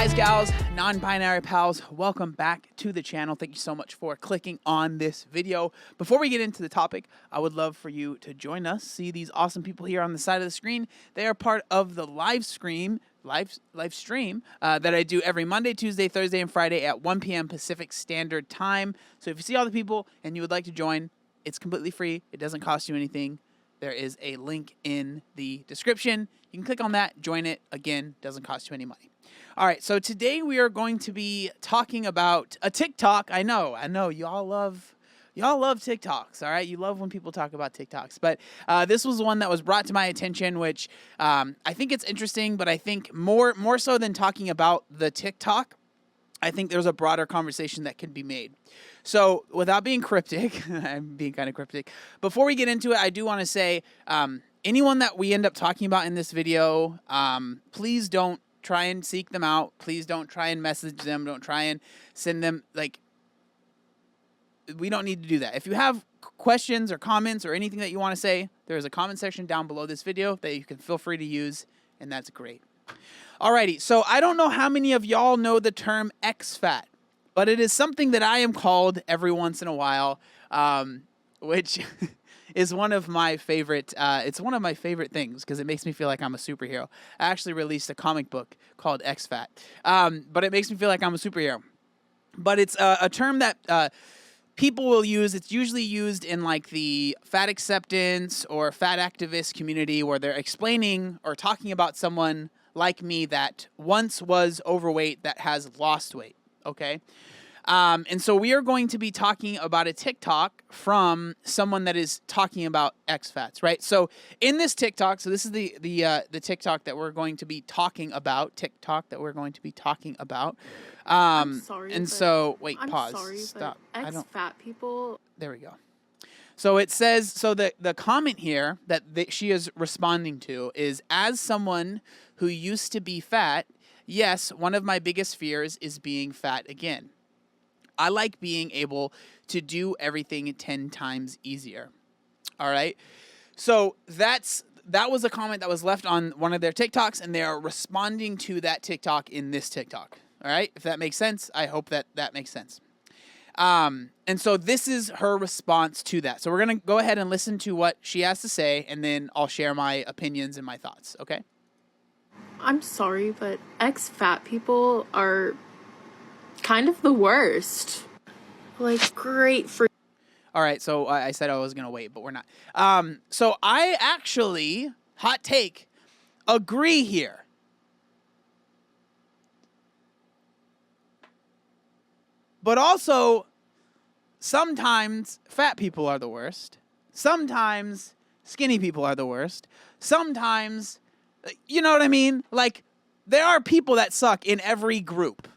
Guys, gals, non-binary pals, welcome back to the channel. Thank you so much for clicking on this video. Before we get into the topic, I would love for you to join us. See these awesome people here on the side of the screen. They are part of the live stream that I do every Monday, Tuesday, Thursday, and Friday at 1 p.m. Pacific Standard Time. So if you see all the people and you would like to join, it's completely free. It doesn't cost you anything. There is a link in the description. You can click on that, join it. Again, doesn't cost you any money. All right, so today we are going to be talking about a TikTok. I know, y'all love TikToks, all right? You love when people talk about TikToks. But this was one that was brought to my attention, which I think it's interesting, but I think more so than talking about the TikTok, I think there's a broader conversation that can be made. So without being cryptic, I'm being kind of cryptic, before we get into it, I do want to say, anyone that we end up talking about in this video, please don't try and seek them out. Please don't try and message them. Don't try and send them, like, we don't need to do that. If you have questions or comments or anything that you want to say, there is a comment section down below this video that you can feel free to use, and that's great. Alrighty, so I don't know how many of y'all know the term X-Fat, but it is something that I am called every once in a while, which is one of my favorite, it's one of my favorite things because it makes me feel like I'm a superhero. I actually released a comic book called X-Fat, but it makes me feel like I'm a superhero. But it's a term that people will use. It's usually used in like the fat acceptance or fat activist community where they're explaining or talking about someone like me that once was overweight that has lost weight, okay? And so we are going to be talking about a TikTok from someone that is talking about X-Fats, right? So in this TikTok, so this is the TikTok that we're going to be talking about, I'm sorry, and so, wait, I'm pause, sorry, stop. Ex-fat people. There we go. So it says, so the comment here that she is responding to is, as someone who used to be fat, yes, one of my biggest fears is being fat again. I like being able to do everything 10 times easier. All right. So that was a comment that was left on one of their TikToks, and they are responding to that TikTok in this TikTok. All right. If that makes sense, I hope that makes sense. And so this is her response to that. So we're going to go ahead and listen to what she has to say, and then I'll share my opinions and my thoughts. Okay. I'm sorry, but ex-fat people are kind of the worst. Like, great for... All right, so I said I was going to wait, but we're not. So I actually, hot take, agree here. But also, sometimes fat people are the worst. Sometimes skinny people are the worst. Sometimes, you know what I mean? Like, there are people that suck in every group.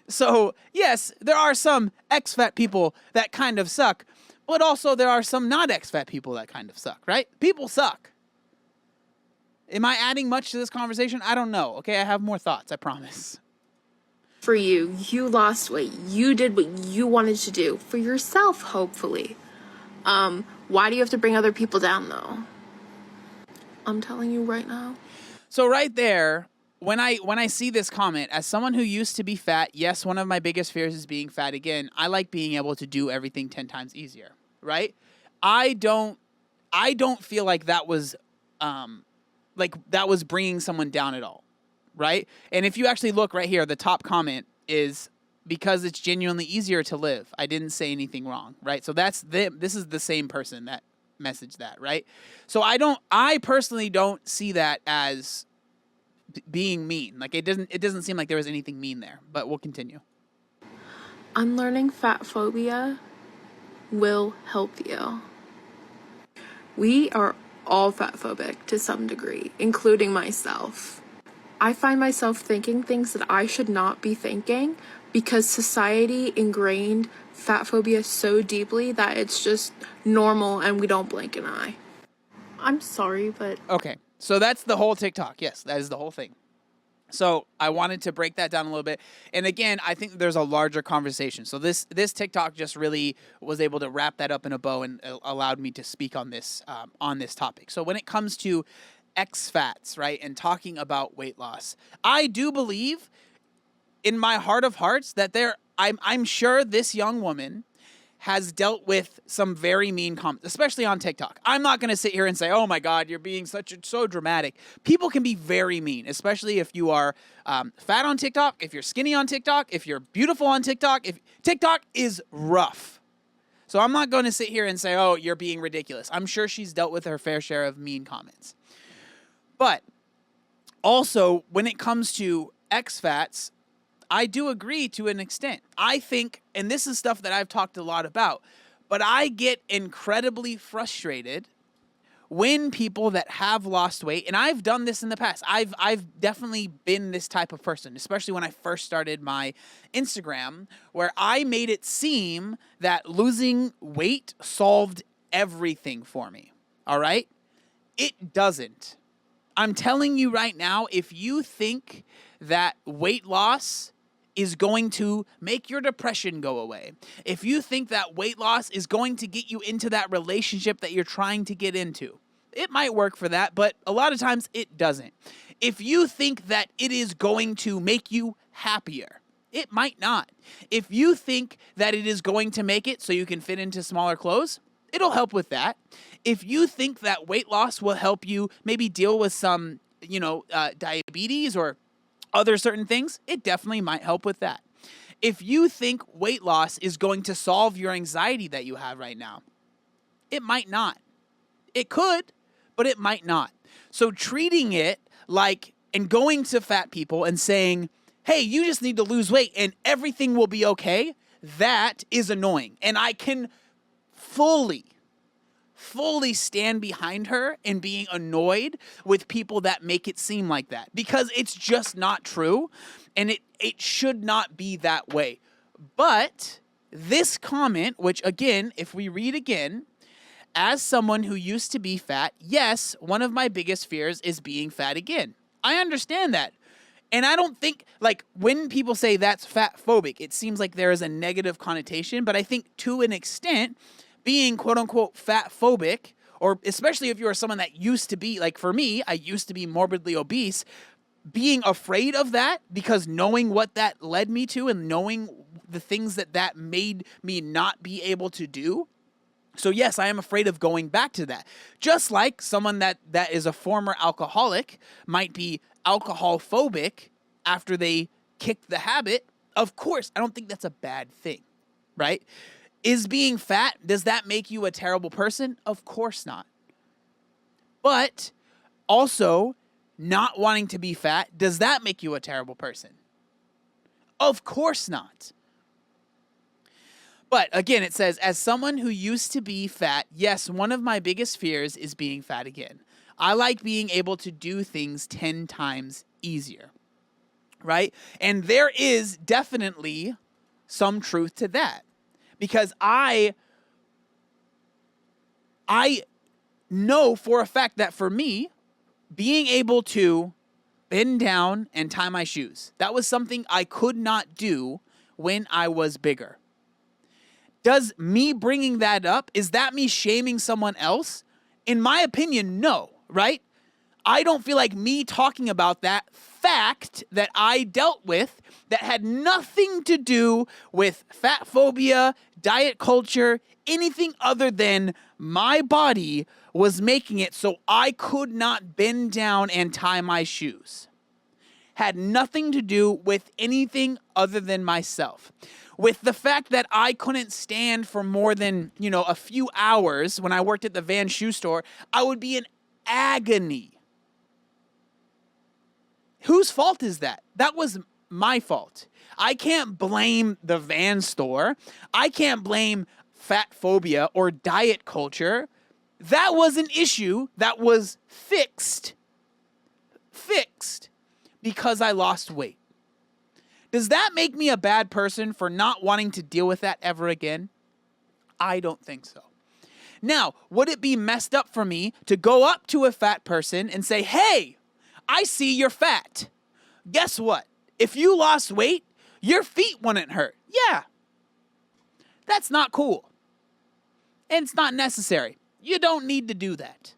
So, yes, there are some ex-fat people that kind of suck, but also there are some not ex-fat people that kind of suck, right? People suck. Am I adding much to this conversation? I don't know. Okay, I have more thoughts, I promise. For you. You lost weight. You did what you wanted to do. For yourself, hopefully. Why do you have to bring other people down, though? I'm telling you right now. So right there, when I see this comment, as someone who used to be fat, yes, one of my biggest fears is being fat again. I like being able to do everything 10 times easier, right? I don't feel like that was bringing someone down at all, right? And if you actually look right here, the top comment is, because it's genuinely easier to live. I didn't say anything wrong, right? So this is the same person that messaged that, right? So I personally don't see that as being mean. Like, it doesn't seem like there was anything mean there, but we'll continue. Unlearning Fatphobia will help you. We are all fatphobic to some degree, including myself. I find myself thinking things that I should not be thinking because society ingrained fatphobia so deeply that it's just normal and we don't blink an eye. I'm sorry, but... Okay, so that's the whole TikTok. Yes, that is the whole thing. So I wanted to break that down a little bit. And again, I think there's a larger conversation. So this TikTok just really was able to wrap that up in a bow and allowed me to speak on this topic. So when it comes to X-fats, right, and talking about weight loss, I do believe in my heart of hearts that I'm sure this young woman has dealt with some very mean comments, especially on TikTok. I'm not going to sit here and say, oh my God, you're being so dramatic. People can be very mean, especially if you are fat on TikTok, if you're skinny on TikTok, if you're beautiful on TikTok. If TikTok is rough. So I'm not going to sit here and say, oh, you're being ridiculous. I'm sure she's dealt with her fair share of mean comments. But also, when it comes to X-fats, I do agree to an extent. I think, and this is stuff that I've talked a lot about, but I get incredibly frustrated when people that have lost weight, and I've done this in the past. I've definitely been this type of person, especially when I first started my Instagram, where I made it seem that losing weight solved everything for me. All right? It doesn't. I'm telling you right now, if you think that weight loss is going to make your depression go away, if you think that weight loss is going to get you into that relationship that you're trying to get into, it might work for that, but a lot of times it doesn't. If you think that it is going to make you happier, it might not. If you think that it is going to make it so you can fit into smaller clothes, it'll help with that. If you think that weight loss will help you maybe deal with some, diabetes or other certain things, it definitely might help with that. If you think weight loss is going to solve your anxiety that you have right now, it might not. It could, but it might not. So treating it like, and going to fat people and saying, hey, you just need to lose weight and everything will be okay, that is annoying. And I can fully stand behind her in being annoyed with people that make it seem like that, because it's just not true, and it should not be that way. But this comment, which again, if we read again, as someone who used to be fat, yes, one of my biggest fears is being fat again. I understand that. And I don't think, like, when people say that's fat phobic, it seems like there is a negative connotation, but I think to an extent, being quote unquote fat phobic, or especially if you're someone that used to be, like for me, I used to be morbidly obese, being afraid of that because knowing what that led me to and knowing the things that made me not be able to do. So yes, I am afraid of going back to that. Just like someone that is a former alcoholic might be alcohol phobic after they kick the habit. Of course, I don't think that's a bad thing, right? Is being fat, does that make you a terrible person? Of course not. But also, not wanting to be fat, does that make you a terrible person? Of course not. But again, it says, as someone who used to be fat, yes, one of my biggest fears is being fat again. I like being able to do things 10 times easier, right? And there is definitely some truth to that. Because I know for a fact that for me, being able to bend down and tie my shoes, that was something I could not do when I was bigger. Does me bringing that up, is that me shaming someone else? In my opinion, no, right? I don't feel like me talking about that fact that I dealt with that had nothing to do with fat phobia, diet culture, anything other than my body was making it so I could not bend down and tie my shoes. Had nothing to do with anything other than myself. With the fact that I couldn't stand for more than, a few hours when I worked at the Van shoe store, I would be in agony. Whose fault is that? That was my fault. I can't blame the Van store. I can't blame fat phobia or diet culture. That was an issue that was fixed because I lost weight. Does that make me a bad person for not wanting to deal with that ever again? I don't think so. Now, would it be messed up for me to go up to a fat person and say, hey, I see you're fat. Guess what? If you lost weight, your feet wouldn't hurt. Yeah. That's not cool. And it's not necessary. You don't need to do that.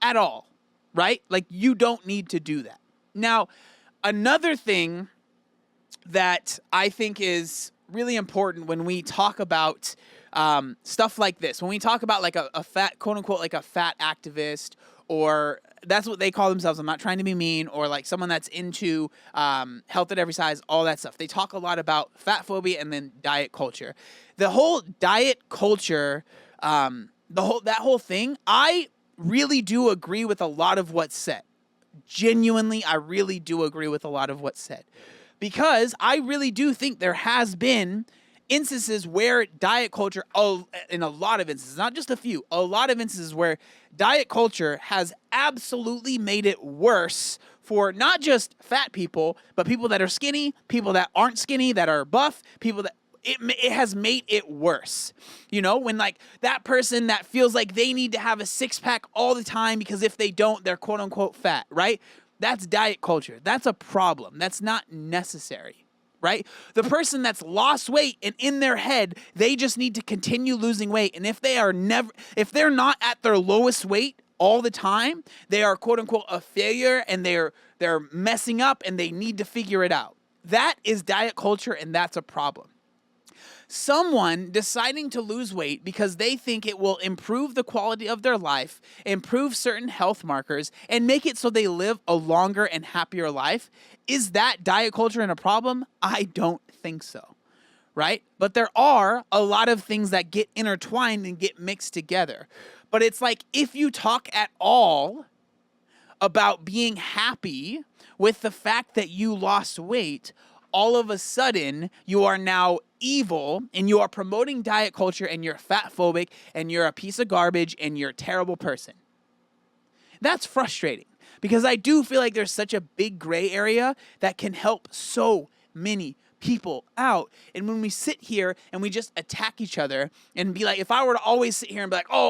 At all. right? Like, you don't need to do that. Now, another thing that I think is really important when we talk about stuff like this, when we talk about like a fat, quote unquote, like a fat activist, or that's what they call themselves. I'm not trying to be mean, or like someone that's into health at every size, all that stuff. They talk a lot about fat phobia and then diet culture. The whole diet culture, that whole thing, I really do agree with a lot of what's said. Genuinely, I really do agree with a lot of what's said. Because I really do think there has been instances where diet culture, in a lot of instances, not just a few, a lot of instances where diet culture has absolutely made it worse for not just fat people, but people that are skinny, people that aren't skinny, that are buff, people that it has made it worse. You know, when like that person that feels like they need to have a six-pack all the time because if they don't, they're quote unquote fat, right? That's diet culture. That's a problem. That's not necessary, right? The person that's lost weight and in their head, they just need to continue losing weight. And if they're not at their lowest weight all the time, they are quote unquote a failure and they're messing up and they need to figure it out. That is diet culture, and that's a problem. Someone deciding to lose weight because they think it will improve the quality of their life, improve certain health markers, and make it so they live a longer and happier life. Is that diet culture and a problem? I don't think so, right? But there are a lot of things that get intertwined and get mixed together. But it's like, if you talk at all about being happy with the fact that you lost weight, all of a sudden you are now evil and you are promoting diet culture and you're fat phobic and you're a piece of garbage and you're a terrible person. That's frustrating because I do feel like there's such a big gray area that can help so many people out. And when we sit here and we just attack each other and be like, if I were to always sit here and be like, oh,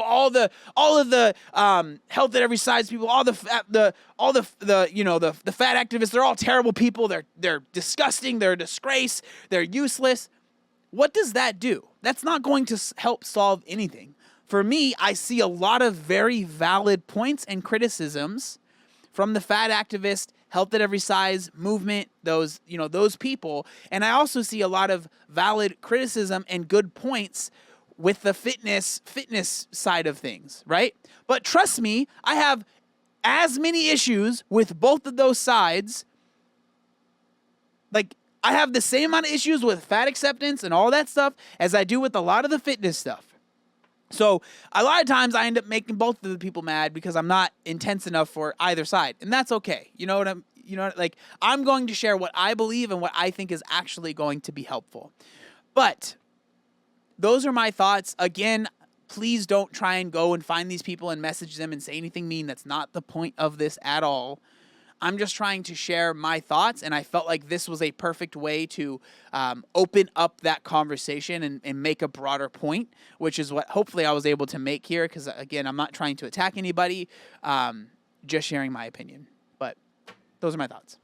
all of the health at every size people, all the fat activists, they're all terrible people. They're disgusting. They're a disgrace. They're useless. What does that do? That's not going to help solve anything. For me, I see a lot of very valid points and criticisms from the fat activist, health at every size movement, those people. And I also see a lot of valid criticism and good points with the fitness side of things, right? But trust me, I have as many issues with both of those sides. Like, I have the same amount of issues with fat acceptance and all that stuff as I do with a lot of the fitness stuff. So a lot of times I end up making both of the people mad because I'm not intense enough for either side. And that's okay. I'm going to share what I believe and what I think is actually going to be helpful. But those are my thoughts. Again, please don't try and go and find these people and message them and say anything mean. That's not the point of this at all. I'm just trying to share my thoughts, and I felt like this was a perfect way to open up that conversation and make a broader point, which is what hopefully I was able to make here because, again, I'm not trying to attack anybody, just sharing my opinion. But those are my thoughts.